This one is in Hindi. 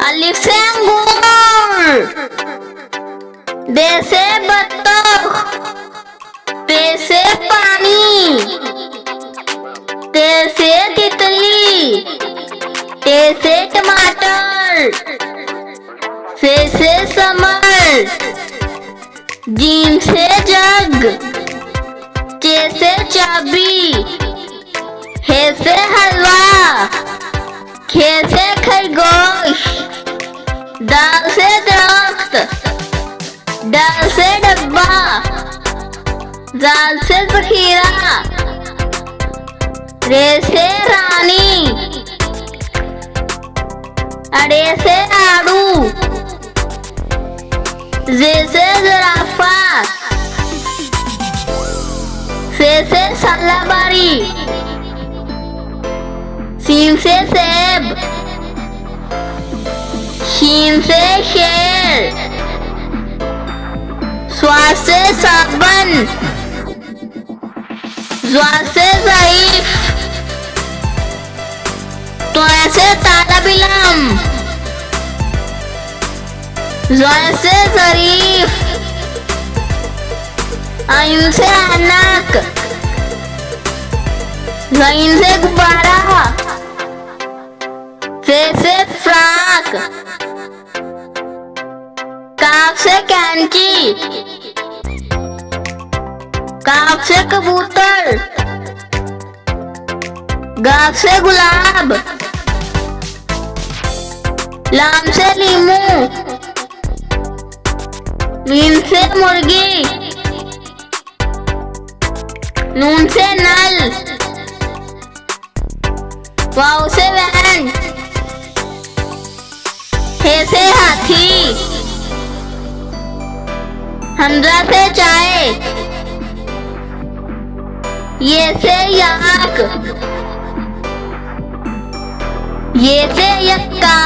अलिफ से अंगूर, बे से बत्तख, पे से पानी, ते से तितली, टे से टमाटर, से समर, जीम से जग, चे से चाबी, हे से हलवा, खे से खरगोश, दाल से दरख्त, डाल से डब्बा, जाल से जखीरा, रे से रानी, अड़े से आड़ू, जे से जिराफा, से सल्लाबारी, सीन से सेब, शीन से शेर, स्वाद से साबन, ज्वा से ज़ईफ, त्वा से ताला बिलम, ज़य से ज़रीफ, आइन से ऐनक, ज़इन से गुब्बारा, से फ्राक, काफ से कैंची, काफ से कबूतर, गाफ से गुलाब, लाम से लीमू, मीम से मुर्गी, नून से नल, वाव से वैन, हे से हाथी, हमजा से चाय, ये से याक, ये से यक्का।